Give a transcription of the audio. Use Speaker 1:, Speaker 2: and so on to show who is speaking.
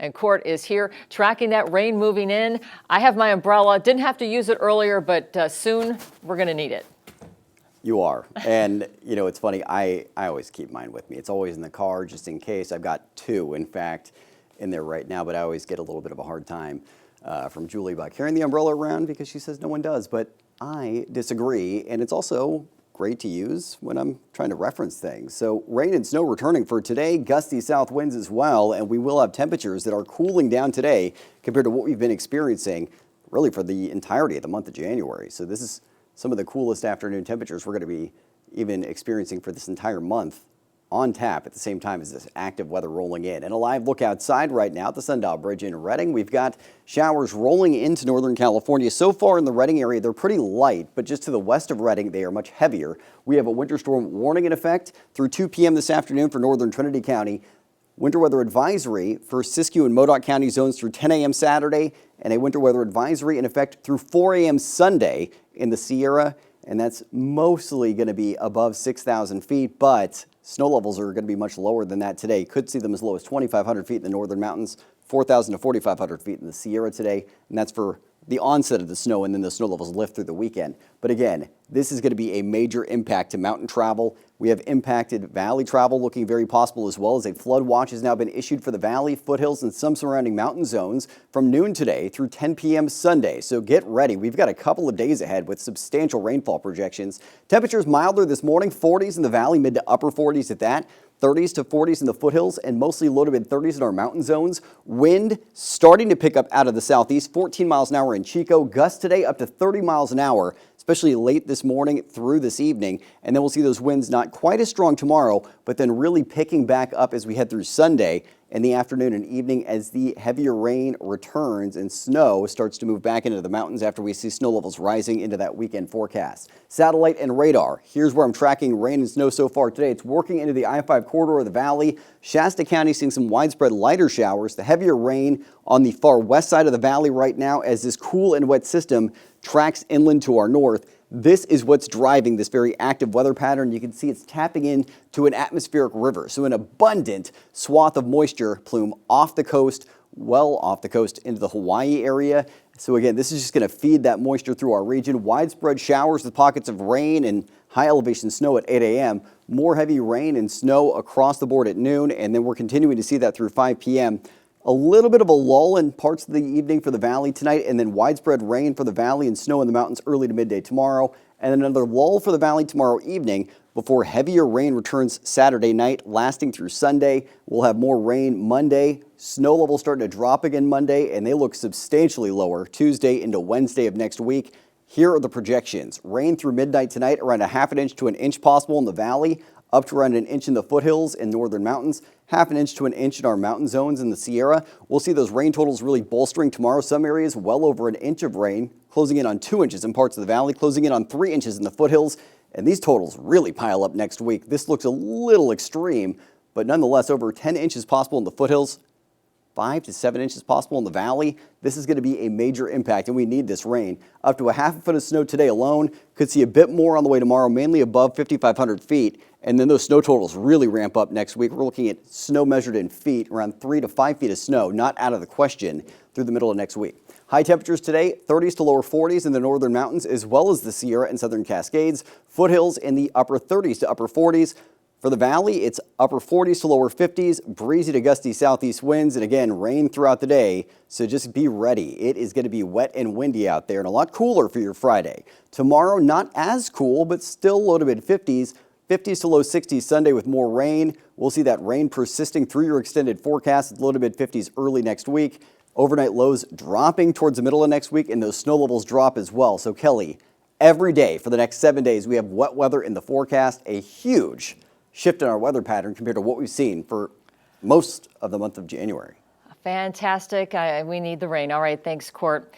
Speaker 1: and Court is here tracking that rain moving in. I have my umbrella. Didn't have to use it earlier, but soon we're going to need it.
Speaker 2: You are. And, you know, it's funny. I always keep mine with me. It's always in the car just in case. I've got two, in fact, in there right now, but I always get a little bit of a hard time from Julie about carrying the umbrella around because she says no one does. But I disagree. And it's also great to use when I'm trying to reference things. So rain and snow returning for today, gusty south winds as well, and we will have temperatures that are cooling down today compared to what we've been experiencing really for the entirety of the month of January. So this is some of the coolest afternoon temperatures we're going to be even experiencing for this entire month on tap at the same time as this active weather rolling in. And a live look outside right now at the Sundial Bridge in Redding. We've got showers rolling into Northern California. So far in the Redding area, they're pretty light, but just to the west of Redding, they are much heavier. We have a winter storm warning in effect through 2 p.m. this afternoon for northern Trinity County. Winter weather advisory for Siskiyou and Modoc County zones through 10 a.m. Saturday, and a winter weather advisory in effect through 4 a.m. Sunday in the Sierra, and that's mostly going to be above 6,000 feet, but snow levels are going to be much lower than that today. Could see them as low as 2,500 feet in the northern mountains, 4,000 to 4,500 feet in the Sierra today, and that's for the onset of the snow, and then the snow levels lift through the weekend. But again, this is going to be a major impact to mountain travel. We have impacted valley travel looking very possible as well, as a flood watch has now been issued for the valley, foothills, and some surrounding mountain zones from noon today through 10 p.m. Sunday. So get ready. We've got a couple of days ahead with substantial rainfall projections. Temperatures milder this morning, 40s in the valley, mid to upper 40s at that. 30s to 40s in the foothills and mostly low to mid 30s in our mountain zones. Wind starting to pick up out of the southeast, 14 miles an hour in Chico. Gusts today up to 30 miles an hour, especially late this morning through this evening. And then we'll see those winds not quite as strong tomorrow, but then really picking back up as we head through Sunday in the afternoon and evening as the heavier rain returns and snow starts to move back into the mountains after we see snow levels rising into that weekend forecast. Satellite and radar. Here's where I'm tracking rain and snow so far today. It's working into the I-5 corridor of the valley. Shasta County seeing some widespread lighter showers. The heavier rain on the far west side of the valley right now as this cool and wet system tracks inland to our north. This is what's driving this very active weather pattern. You can see it's tapping into an atmospheric river. So an abundant swath of moisture plume off the coast, well off the coast into the Hawaii area. So again, this is just going to feed that moisture through our region. Widespread showers with pockets of rain and high elevation snow at 8 a.m. More heavy rain and snow across the board at noon. And then we're continuing to see that through 5 p.m. A little bit of a lull in parts of the evening for the valley tonight, and then widespread rain for the valley and snow in the mountains early to midday tomorrow, and then another lull for the valley tomorrow evening before heavier rain returns Saturday night, lasting through Sunday. We'll have more rain Monday. Snow levels starting to drop again Monday, and they look substantially lower Tuesday into Wednesday of next week. Here are the projections. Rain through midnight tonight, around a ½ inch to an inch possible in the valley, up to around an inch in the foothills and northern mountains, ½ inch to an inch in our mountain zones in the Sierra. We'll see those rain totals really bolstering tomorrow. Some areas well over an inch of rain, closing in on 2 inches in parts of the valley, closing in on 3 inches in the foothills. And these totals really pile up next week. This looks a little extreme, but nonetheless over 10 inches possible in the foothills, 5 to 7 inches possible in the valley. This is going to be a major impact, and we need this rain. Up to a ½ foot of snow today alone. Could see a bit more on the way tomorrow, mainly above 5,500 feet. And then those snow totals really ramp up next week. We're looking at snow measured in feet, around 3 to 5 feet of snow, not out of the question through the middle of next week. High temperatures today, 30s to lower 40s in the northern mountains, as well as the Sierra and southern Cascades. Foothills in the upper 30s to upper 40s. For the valley, it's upper 40s to lower 50s, breezy to gusty southeast winds, and again, rain throughout the day. So just be ready. It is going to be wet and windy out there and a lot cooler for your Friday. Tomorrow, not as cool, but still low to mid 50s. 50s to low 60s Sunday with more rain. We'll see that rain persisting through your extended forecast. Low to mid 50s early next week. Overnight lows dropping towards the middle of next week, and those snow levels drop as well. So Kelly, every day for the next 7 days, we have wet weather in the forecast. A huge shift in our weather pattern compared to what we've seen for most of the month of January.
Speaker 1: Fantastic. We need the rain. All right. Thanks, Court.